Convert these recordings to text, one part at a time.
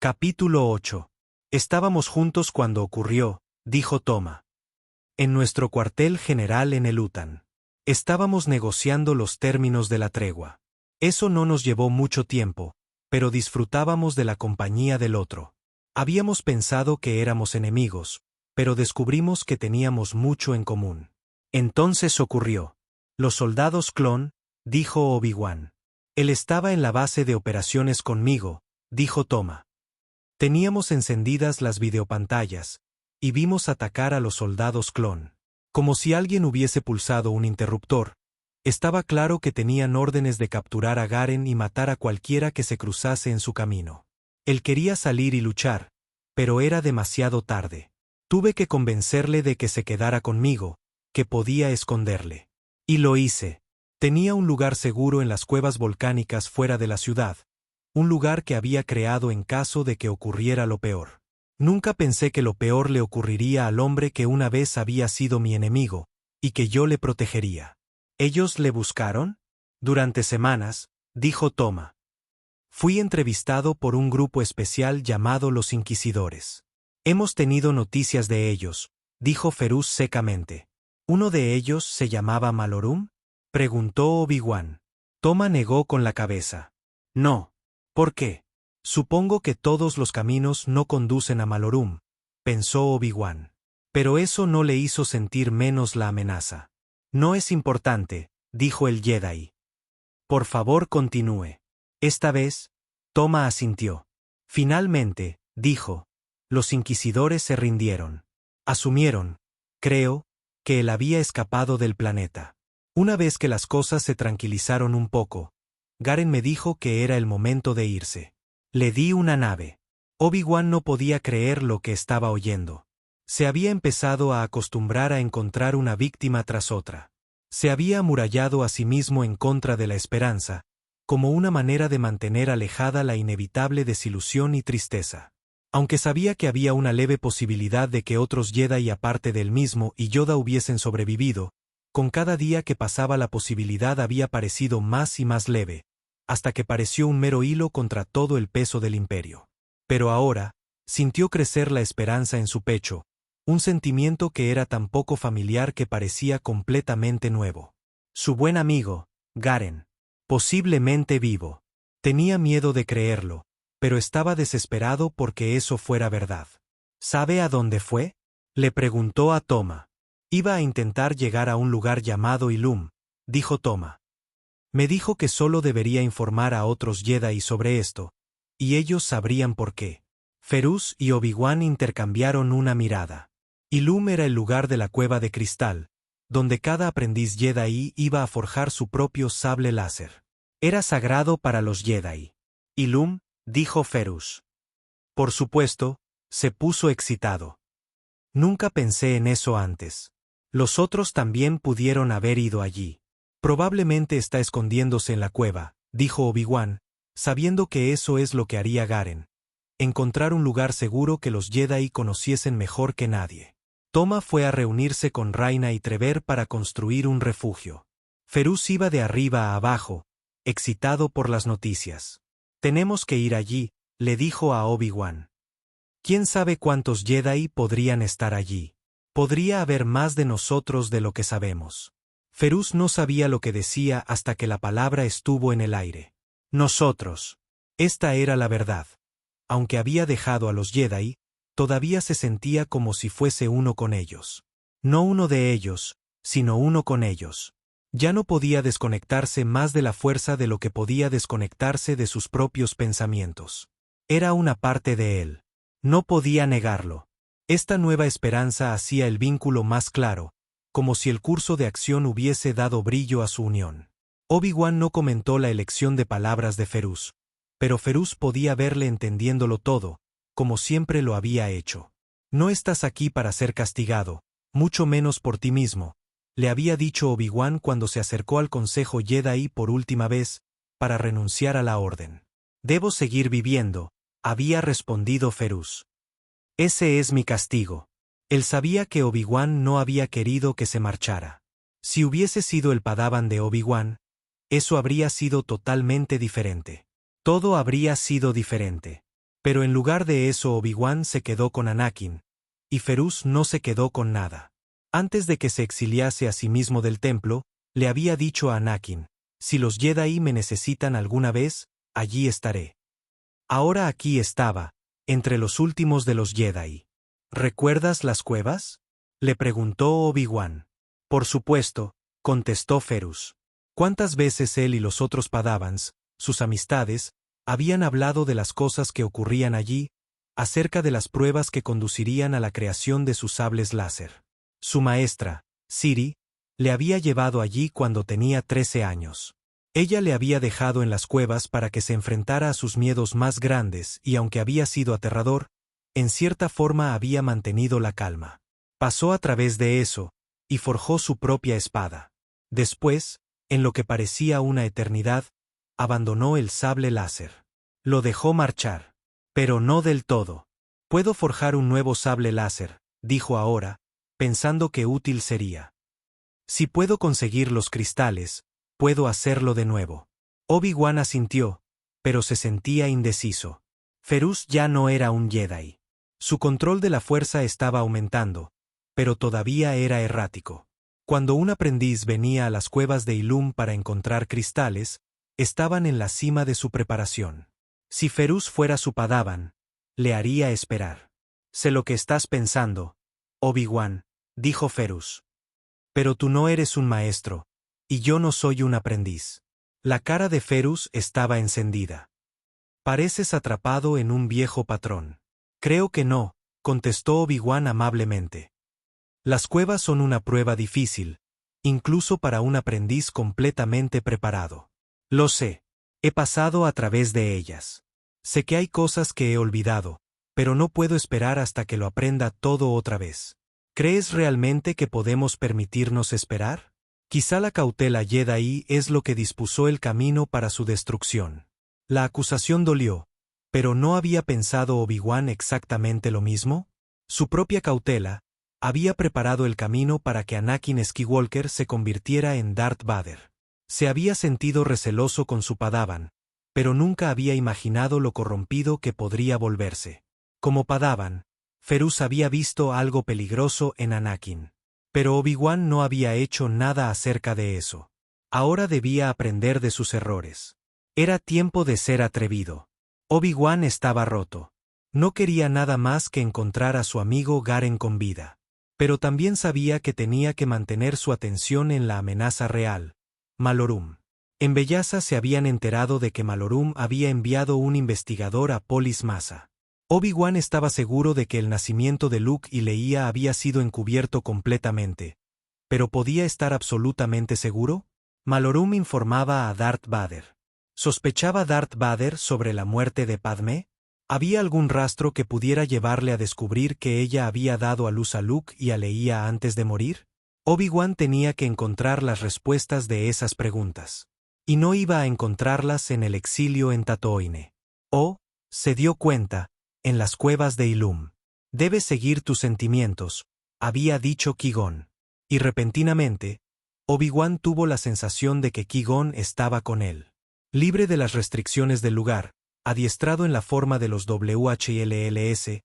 Capítulo 8. Estábamos juntos cuando ocurrió, dijo Toma. En nuestro cuartel general en el Utan. Estábamos negociando los términos de la tregua. Eso no nos llevó mucho tiempo, pero disfrutábamos de la compañía del otro. Habíamos pensado que éramos enemigos, pero descubrimos que teníamos mucho en común. Entonces ocurrió. Los soldados clon, dijo Obi-Wan. Él estaba en la base de operaciones conmigo, dijo Toma. Teníamos encendidas las videopantallas, y vimos atacar a los soldados clon. Como si alguien hubiese pulsado un interruptor. Estaba claro que tenían órdenes de capturar a Garen y matar a cualquiera que se cruzase en su camino. Él quería salir y luchar, pero era demasiado tarde. Tuve que convencerle de que se quedara conmigo, que podía esconderle. Y lo hice. Tenía un lugar seguro en las cuevas volcánicas fuera de la ciudad. Un lugar que había creado en caso de que ocurriera lo peor. Nunca pensé que lo peor le ocurriría al hombre que una vez había sido mi enemigo, y que yo le protegería. ¿Ellos le buscaron? Durante semanas, dijo Toma. Fui entrevistado por un grupo especial llamado los Inquisidores. Hemos tenido noticias de ellos, dijo Ferus secamente. ¿Uno de ellos se llamaba Malorum? Preguntó Obi-Wan. Toma negó con la cabeza. No. ¿Por qué? Supongo que todos los caminos no conducen a Malorum, pensó Obi-Wan. Pero eso no le hizo sentir menos la amenaza. No es importante, dijo el Jedi. Por favor, continúe. Esta vez, Toma asintió. Finalmente, dijo, los inquisidores se rindieron. Asumieron, creo, que él había escapado del planeta. Una vez que las cosas se tranquilizaron un poco, Garen me dijo que era el momento de irse. Le di una nave. Obi-Wan no podía creer lo que estaba oyendo. Se había empezado a acostumbrar a encontrar una víctima tras otra. Se había amurallado a sí mismo en contra de la esperanza, como una manera de mantener alejada la inevitable desilusión y tristeza. Aunque sabía que había una leve posibilidad de que otros Jedi aparte del mismo y Yoda hubiesen sobrevivido, con cada día que pasaba la posibilidad había parecido más y más leve, hasta que pareció un mero hilo contra todo el peso del imperio. Pero ahora, sintió crecer la esperanza en su pecho, un sentimiento que era tan poco familiar que parecía completamente nuevo. Su buen amigo, Garen. Posiblemente vivo. Tenía miedo de creerlo, pero estaba desesperado porque eso fuera verdad. ¿Sabe a dónde fue? Le preguntó a Toma. Iba a intentar llegar a un lugar llamado Ilum, dijo Toma. Me dijo que solo debería informar a otros Jedi sobre esto, y ellos sabrían por qué. Ferus y Obi-Wan intercambiaron una mirada. Ilum era el lugar de la cueva de cristal, donde cada aprendiz Jedi iba a forjar su propio sable láser. Era sagrado para los Jedi. Ilum, dijo Ferus. Por supuesto, se puso excitado. Nunca pensé en eso antes. Los otros también pudieron haber ido allí. Probablemente está escondiéndose en la cueva, dijo Obi-Wan, sabiendo que eso es lo que haría Garen. Encontrar un lugar seguro que los Jedi conociesen mejor que nadie. Toma fue a reunirse con Raina y Trever para construir un refugio. Ferus iba de arriba a abajo, excitado por las noticias. Tenemos que ir allí, le dijo a Obi-Wan. ¿Quién sabe cuántos Jedi podrían estar allí? Podría haber más de nosotros de lo que sabemos. Ferus no sabía lo que decía hasta que la palabra estuvo en el aire. Nosotros. Esta era la verdad. Aunque había dejado a los Jedi, todavía se sentía como si fuese uno con ellos. No uno de ellos, sino uno con ellos. Ya no podía desconectarse más de la fuerza de lo que podía desconectarse de sus propios pensamientos. Era una parte de él. No podía negarlo. Esta nueva esperanza hacía el vínculo más claro, como si el curso de acción hubiese dado brillo a su unión. Obi-Wan no comentó la elección de palabras de Ferus, pero Ferus podía verle entendiéndolo todo, como siempre lo había hecho. No estás aquí para ser castigado, mucho menos por ti mismo, le había dicho Obi-Wan cuando se acercó al Consejo Jedi por última vez, para renunciar a la orden. Debo seguir viviendo, había respondido Ferus. Ese es mi castigo. Él sabía que Obi-Wan no había querido que se marchara. Si hubiese sido el padawan de Obi-Wan, eso habría sido totalmente diferente. Todo habría sido diferente. Pero en lugar de eso Obi-Wan se quedó con Anakin, y Ferus no se quedó con nada. Antes de que se exiliase a sí mismo del templo, le había dicho a Anakin, si los Jedi me necesitan alguna vez, allí estaré. Ahora aquí estaba, entre los últimos de los Jedi. ¿Recuerdas las cuevas? Le preguntó Obi-Wan. Por supuesto, contestó Ferus. ¿Cuántas veces él y los otros Padawans, sus amistades, habían hablado de las cosas que ocurrían allí, acerca de las pruebas que conducirían a la creación de sus sables láser? Su maestra, Ciri, le había llevado allí cuando tenía 13 años. Ella le había dejado en las cuevas para que se enfrentara a sus miedos más grandes y aunque había sido aterrador, en cierta forma había mantenido la calma. Pasó a través de eso, y forjó su propia espada. Después, en lo que parecía una eternidad, abandonó el sable láser. Lo dejó marchar. Pero no del todo. Puedo forjar un nuevo sable láser, dijo ahora, pensando qué útil sería. Si puedo conseguir los cristales, puedo hacerlo de nuevo. Obi-Wan asintió, pero se sentía indeciso. Ferus ya no era un Jedi. Su control de la fuerza estaba aumentando, pero todavía era errático. Cuando un aprendiz venía a las cuevas de Ilum para encontrar cristales, estaban en la cima de su preparación. Si Ferus fuera su Padawan, le haría esperar. Sé lo que estás pensando, Obi-Wan, dijo Ferus. Pero tú no eres un maestro, y yo no soy un aprendiz. La cara de Ferus estaba encendida. Pareces atrapado en un viejo patrón. Creo que no, contestó Obi-Wan amablemente. Las cuevas son una prueba difícil, incluso para un aprendiz completamente preparado. Lo sé. He pasado a través de ellas. Sé que hay cosas que he olvidado, pero no puedo esperar hasta que lo aprenda todo otra vez. ¿Crees realmente que podemos permitirnos esperar? Quizá la cautela Jedi es lo que dispuso el camino para su destrucción. La acusación dolió, pero ¿no había pensado Obi-Wan exactamente lo mismo? Su propia cautela había preparado el camino para que Anakin Skywalker se convirtiera en Darth Vader. Se había sentido receloso con su Padawan, pero nunca había imaginado lo corrompido que podría volverse. Como Padawan, Ferus había visto algo peligroso en Anakin. Pero Obi-Wan no había hecho nada acerca de eso. Ahora debía aprender de sus errores. Era tiempo de ser atrevido. Obi-Wan estaba roto. No quería nada más que encontrar a su amigo Garen con vida. Pero también sabía que tenía que mantener su atención en la amenaza real, Malorum. En Bellasa se habían enterado de que Malorum había enviado un investigador a Polis Massa. Obi-Wan estaba seguro de que el nacimiento de Luke y Leia había sido encubierto completamente. ¿Pero podía estar absolutamente seguro? Malorum informaba a Darth Vader. ¿Sospechaba Darth Vader sobre la muerte de Padmé? ¿Había algún rastro que pudiera llevarle a descubrir que ella había dado a luz a Luke y a Leia antes de morir? Obi-Wan tenía que encontrar las respuestas de esas preguntas. Y no iba a encontrarlas en el exilio en Tatooine. Se dio cuenta, en las cuevas de Ilum. Debes seguir tus sentimientos, había dicho Qui-Gon. Y repentinamente, Obi-Wan tuvo la sensación de que Qui-Gon estaba con él. Libre de las restricciones del lugar, adiestrado en la forma de los WHLLS,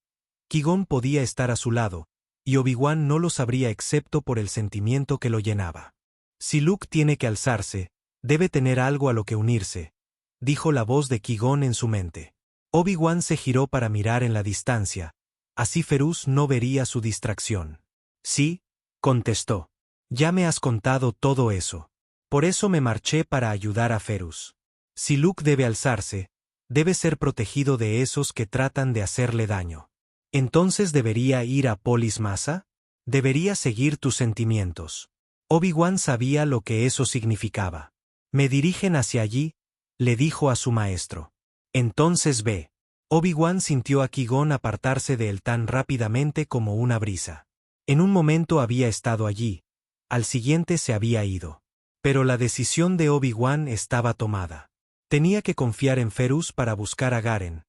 Qui-Gon podía estar a su lado, y Obi-Wan no lo sabría excepto por el sentimiento que lo llenaba. Si Luke tiene que alzarse, debe tener algo a lo que unirse, dijo la voz de Qui-Gon en su mente. Obi-Wan se giró para mirar en la distancia, así Ferus no vería su distracción. Sí, contestó. Ya me has contado todo eso. Por eso me marché para ayudar a Ferus. Si Luke debe alzarse, debe ser protegido de esos que tratan de hacerle daño. ¿Entonces debería ir a Polis Massa? Debería seguir tus sentimientos. Obi-Wan sabía lo que eso significaba. Me dirigen hacia allí, le dijo a su maestro. Entonces ve. Obi-Wan sintió a Qui-Gon apartarse de él tan rápidamente como una brisa. En un momento había estado allí, al siguiente se había ido. Pero la decisión de Obi-Wan estaba tomada. Tenía que confiar en Ferus para buscar a Garen,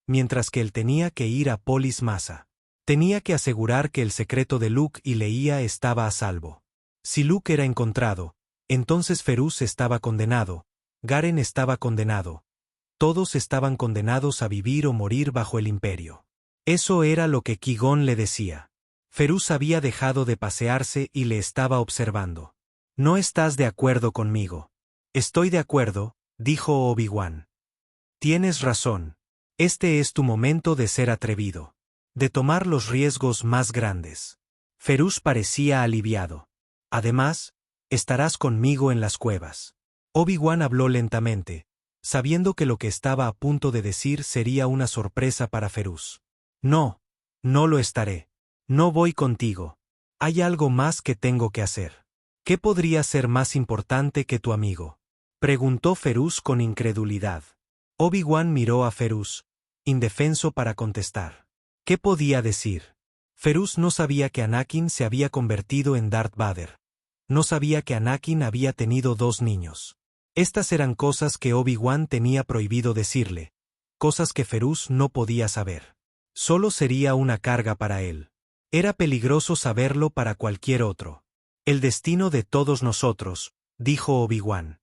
mientras que él tenía que ir a Polis Massa. Tenía que asegurar que el secreto de Luke y Leia estaba a salvo. Si Luke era encontrado, entonces Ferus estaba condenado, Garen estaba condenado. Todos estaban condenados a vivir o morir bajo el imperio. Eso era lo que Qui-Gon le decía. Ferus había dejado de pasearse y le estaba observando. «¿No estás de acuerdo conmigo?» «Estoy de acuerdo», dijo Obi-Wan. «Tienes razón. Este es tu momento de ser atrevido. De tomar los riesgos más grandes». Ferus parecía aliviado. «Además, estarás conmigo en las cuevas». Obi-Wan habló lentamente, sabiendo que lo que estaba a punto de decir sería una sorpresa para Ferus. «No, no lo estaré. No voy contigo. Hay algo más que tengo que hacer». «¿Qué podría ser más importante que tu amigo?», preguntó Ferus con incredulidad. Obi-Wan miró a Ferus, indefenso para contestar. ¿Qué podía decir? Ferus no sabía que Anakin se había convertido en Darth Vader. No sabía que Anakin había tenido 2 niños. Estas eran cosas que Obi-Wan tenía prohibido decirle, cosas que Ferus no podía saber. Solo sería una carga para él. Era peligroso saberlo para cualquier otro. «El destino de todos nosotros», dijo Obi-Wan.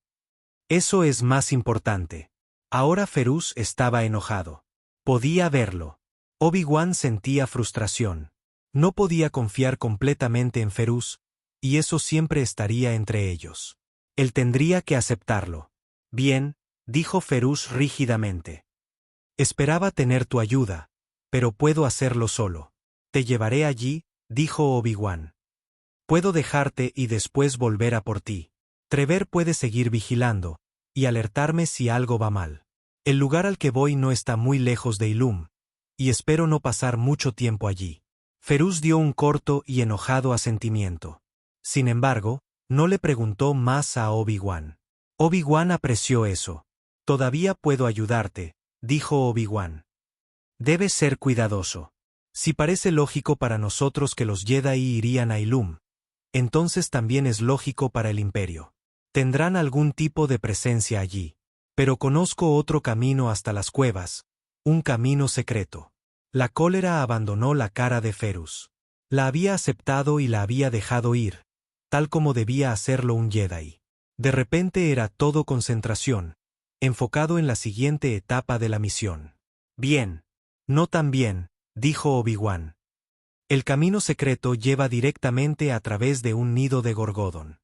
«Eso es más importante». Ahora Ferus estaba enojado. Podía verlo. Obi-Wan sentía frustración. No podía confiar completamente en Ferus, y eso siempre estaría entre ellos. Él tendría que aceptarlo. «Bien», dijo Ferus rígidamente. «Esperaba tener tu ayuda, pero puedo hacerlo solo. Te llevaré allí», dijo Obi-Wan. «Puedo dejarte y después volver a por ti. Trevor puede seguir vigilando y alertarme si algo va mal. El lugar al que voy no está muy lejos de Ilum, y espero no pasar mucho tiempo allí». Ferus dio un corto y enojado asentimiento. Sin embargo, no le preguntó más a Obi-Wan. Obi-Wan apreció eso. «Todavía puedo ayudarte», dijo Obi-Wan. «Debes ser cuidadoso. Si parece lógico para nosotros que los Jedi irían a Ilum, entonces también es lógico para el Imperio. Tendrán algún tipo de presencia allí. Pero conozco otro camino hasta las cuevas, un camino secreto». La cólera abandonó la cara de Ferus. La había aceptado y la había dejado ir, tal como debía hacerlo un Jedi. De repente era todo concentración, enfocado en la siguiente etapa de la misión. «Bien. No tan bien», dijo Obi-Wan. «El camino secreto lleva directamente a través de un nido de Gorgodon.